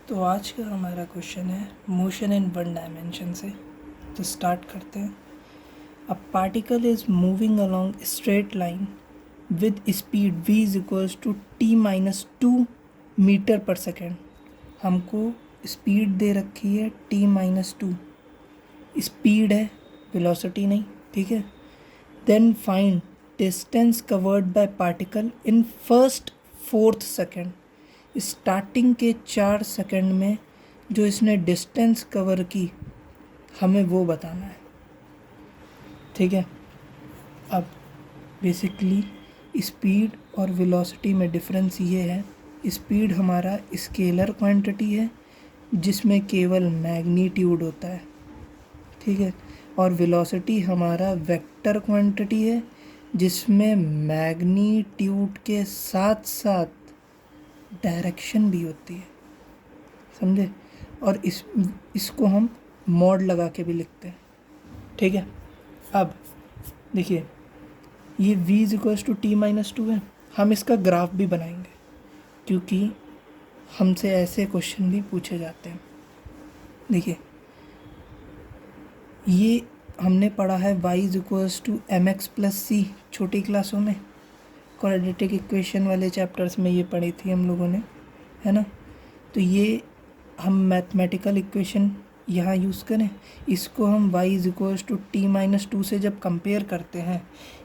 तो आज का हमारा क्वेश्चन है मोशन इन वन डायमेंशन से। तो स्टार्ट करते हैं। A particle is moving along straight line with speed v is equals to t-2 metre per second. हमको स्पीड दे रखी है t-2, स्पीड है, वेलोसिटी नहीं, ठीक है। Then find distance covered by particle in first 4th second. Starting के 4 second में जो इसने डिस्टेंस कवर की हमें वो बताना है, ठीक है। अब बेसिकली स्पीड और वेलोसिटी में डिफरेंस ये है, स्पीड हमारा स्केलर क्वांटिटी है जिसमें केवल मैग्नीट्यूड होता है, ठीक है, और वेलोसिटी हमारा वेक्टर क्वांटिटी है जिसमें मैग्नीट्यूड के साथ साथ डायरेक्शन भी होती है, समझे। और इसको हम मॉड लगा के भी लिखते हैं, ठीक है। अब देखिए ये v is equals to t-2 है। हम इसका ग्राफ भी बनाएंगे क्योंकि हमसे ऐसे क्वेश्चन भी पूछे जाते हैं। देखिए ये हमने पढ़ा है y is equals to mx plus C छोटी क्लासों में, क्वाड्रेटिक इक्वेशन वाले चैप्टर्स में ये पढ़ी थी हम लोगों ने, है ना। तो ये हम मैथमेटिकल इक्वेशन यहाँ यूज़ करें, इसको हम y is equals to t-2 से जब कंपेयर करते हैं,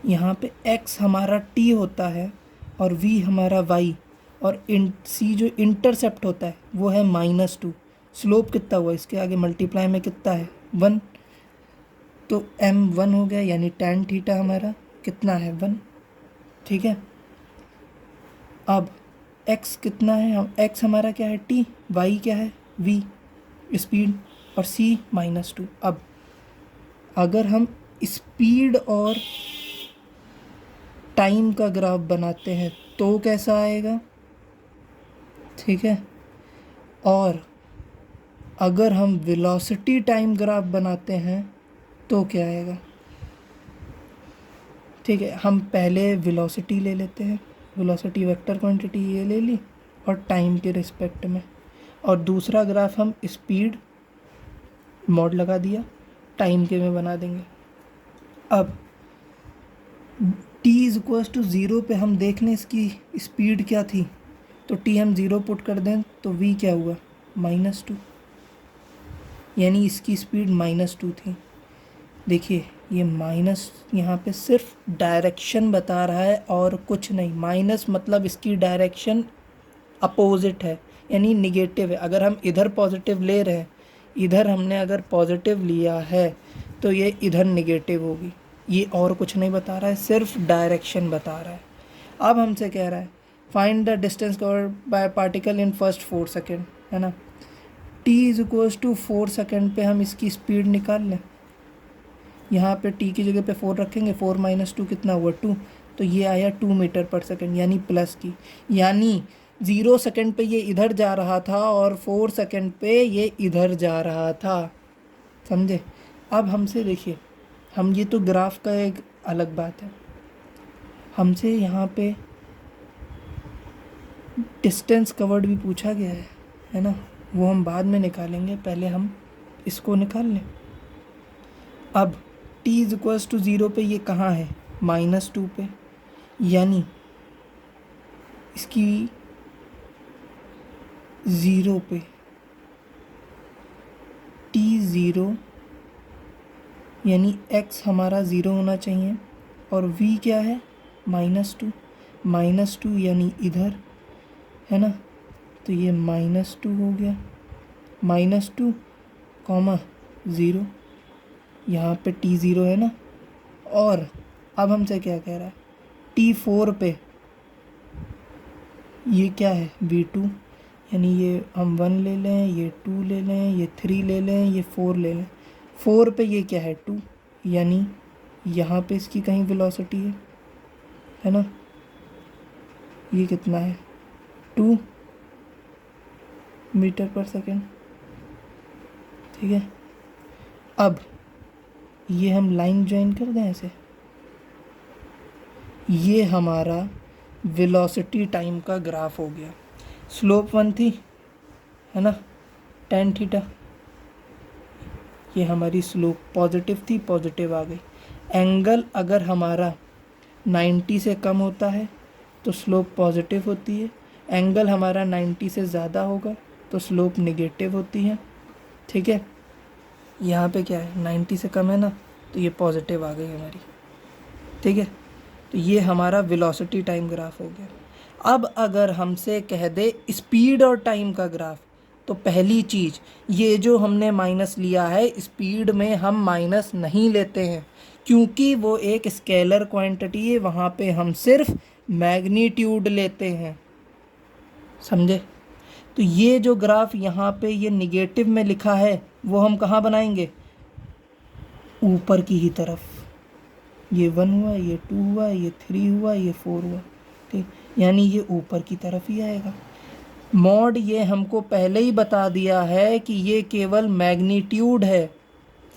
यहाँ पे x हमारा t होता है और v हमारा y, और c जो इंटरसेप्ट होता है वो है -2। स्लोप कितना हुआ, इसके आगे मल्टीप्लाई में कितना है 1, तो m 1 हो गया, यानी tan थीटा हमारा कितना है 1, ठीक है। अब x कितना है, हम x हमारा क्या है t, y क्या है v स्पीड, और c -2। अब अगर हम स्पीड और टाइम का ग्राफ बनाते हैं तो कैसा आएगा, ठीक है। और अगर हम वेलोसिटी टाइम ग्राफ बनाते हैं तो क्या आएगा, ठीक है। हम पहले वेलोसिटी ले लेते हैं, वेलोसिटी वेक्टर क्वांटिटी ये ले ली और टाइम के रिस्पेक्ट में, और दूसरा ग्राफ हम स्पीड मॉड लगा दिया, टाइम के में बना देंगे। अब t इज इक्वल्स टू 0 पे हम देख लें इसकी स्पीड क्या थी, तो t हम 0 पुट कर दें तो v क्या हुआ -2, यानी इसकी स्पीड -2 थी। देखिए ये माइनस यहाँ पे सिर्फ डायरेक्शन बता रहा है और कुछ नहीं, माइनस मतलब इसकी डायरेक्शन अपोजिट है यानी निगेटिव है। अगर हम इधर पॉजिटिव ले रहे हैं, इधर हमने अगर पॉजिटिव लिया है तो ये इधर निगेटिव होगी, ये और कुछ नहीं बता रहा है, सिर्फ डायरेक्शन बता रहा है। अब हमसे कह रहा है find the distance covered by particle in first 4 second, है ना। t is equals to 4 second पे हम इसकी स्पीड निकाल लें, यहाँ पे t की जगह पे 4 रखेंगे, 4 - 2 कितना हुआ 2, तो ये आया 2 मीटर पर सेकेंड, यानी प्लस की, यानी 0 सेकेंड पे ये इधर जा रहा था और 4 सेकेंड पे ये इधर जा रहा था, समझे। अब हमसे देखिए, हम ये तो ग्राफ का एक अलग बात है, हमसे यहाँ पे डिस्टेंस कवर्ड भी पूछा गया है ना, वो हम बाद में निकालेंगे, पहले हम इसको निकाल लें। अब t इज इक्वल्स टू 0 पे ये कहाँ है -2 पे, यानी इसकी 0 पे t0 यानी x हमारा 0 होना चाहिए, और v क्या है -2 यानी इधर, है ना। तो ये -2 हो गया, -2, 0, यहाँ पे t0 है ना। और अब हमसे क्या कह रहा है, t4 पे ये क्या है v2, यानी ये हम 1 ले लें, ये 2 ले लें, ये 3 ले लें, ये 4 ले लें। 4 पे ये क्या है 2, यानी यहाँ पे इसकी कहीं वेलोसिटी है ना, ये कितना है 2 मीटर पर सेकेंड, ठीक है। अब ये हम लाइन ज्वाइन कर दें ऐसे, ये हमारा वेलोसिटी टाइम का ग्राफ हो गया। स्लोप 1 थी, है ना, tan थीटा। ये हमारी स्लोप पॉजिटिव थी, पॉजिटिव आ गई। एंगल अगर हमारा 90 से कम होता है तो स्लोप पॉजिटिव होती है, एंगल हमारा 90 से ज़्यादा होगा तो स्लोप नेगेटिव होती है। ठीक है, यहाँ पे क्या है, 90 से कम है ना, तो ये पॉजिटिव आ गई हमारी। ठीक है, तो ये हमारा वेलोसिटी टाइम ग्राफ हो गया। अब अगर हमसे कह दे स्पीड और टाइम का ग्राफ, तो पहली चीज़, ये जो हमने माइनस लिया है, स्पीड में हम माइनस नहीं लेते हैं क्योंकि वो एक स्केलर क्वांटिटी है, वहाँ पे हम सिर्फ मैग्नीट्यूड लेते हैं। समझे? तो ये जो ग्राफ यहाँ पे ये निगेटिव में लिखा है वो हम कहाँ बनाएंगे, ऊपर की ही तरफ। ये 1 हुआ, ये 2 हुआ, ये 3 हुआ, ये 4 हुआ। ठीक, यानी ये ऊपर की तरफ ही आएगा। मॉड ये हमको पहले ही बता दिया है कि ये केवल मैग्नीट्यूड है,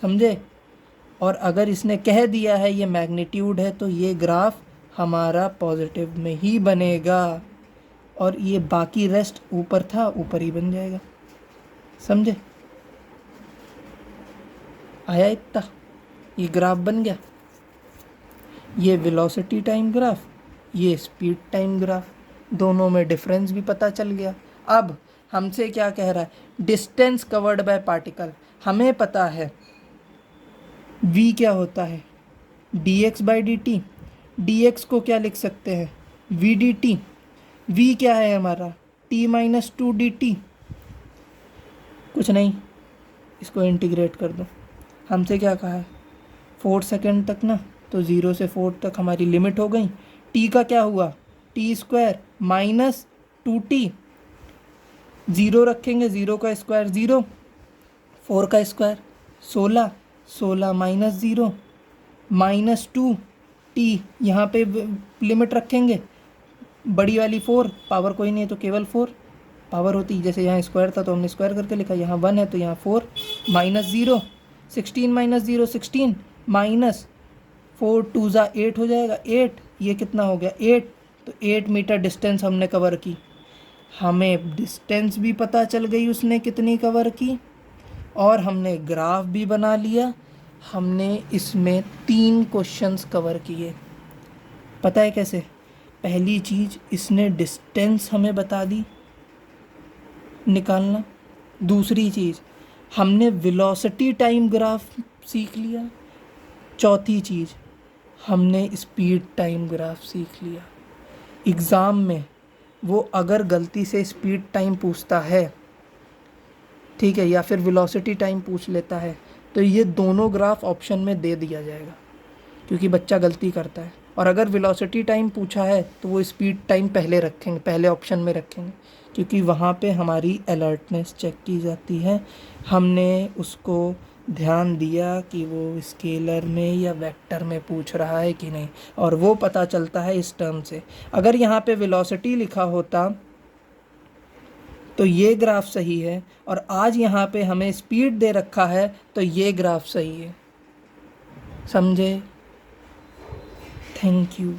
समझे। और अगर इसने कह दिया है ये मैग्नीट्यूड है तो ये ग्राफ हमारा पॉजिटिव में ही बनेगा, और ये बाकी रेस्ट ऊपर था, ऊपर ही बन जाएगा। समझे? आया इतना, ये ग्राफ बन गया। ये वेलोसिटी टाइम ग्राफ, ये स्पीड टाइम ग्राफ, दोनों में डिफरेंस भी पता चल गया। अब हमसे क्या कह रहा है, डिस्टेंस कवर्ड बाय पार्टिकल। हमें पता है v क्या होता है, dx by D T. dx को क्या लिख सकते हैं, v dt। v क्या है हमारा, t माइनस 2 dt। कुछ नहीं, इसको इंटीग्रेट कर दो। हमसे क्या कहा है, 4 सेकेंड तक ना, तो 0 से 4 तक हमारी लिमिट हो गई। t का क्या हुआ, टी स्क्वायर माइनस 2t। 0 रखेंगे, 0 का स्क्वायर 0, 4 का स्क्वायर 16, 16 माइनस 0 माइनस 2t। यहाँ पे लिमिट रखेंगे, बड़ी वाली 4, पावर कोई नहीं है तो केवल 4 पावर होती, जैसे यहाँ स्क्वायर था तो हमने स्क्वायर करके लिखा, यहाँ 1 है तो यहाँ 4 माइनस 0, 16 माइनस 0 16 माइनस 4 2 ज़ा 8 हो जाएगा 8। ये कितना हो गया 8, तो 8 मीटर डिस्टेंस हमने कवर की। हमें डिस्टेंस भी पता चल गई उसने कितनी कवर की, और हमने ग्राफ भी बना लिया। हमने इसमें 3 क्वेश्चंस कवर किए। पता है कैसे, पहली चीज़ इसने डिस्टेंस हमें बता दी निकालना। दूसरी चीज़ हमने वेलोसिटी टाइम ग्राफ सीख लिया। चौथी चीज़ हमने स्पीड टाइम ग्राफ सीख लिया। एग्ज़ाम में वो अगर गलती से स्पीड टाइम पूछता है, ठीक है, या फिर वेलोसिटी टाइम पूछ लेता है, तो ये दोनों ग्राफ ऑप्शन में दे दिया जाएगा क्योंकि बच्चा गलती करता है। और अगर वेलोसिटी टाइम पूछा है तो वो स्पीड टाइम पहले रखेंगे, पहले ऑप्शन में रखेंगे, क्योंकि वहाँ पे हमारी अलर्टनेस चेक की जाती है। हमने उसको ध्यान दिया कि वो स्केलर में या वेक्टर में पूछ रहा है कि नहीं, और वो पता चलता है इस टर्म से। अगर यहाँ पे वेलोसिटी लिखा होता तो ये ग्राफ सही है, और आज यहाँ पे हमें स्पीड दे रखा है तो ये ग्राफ सही है। समझे? Thank you.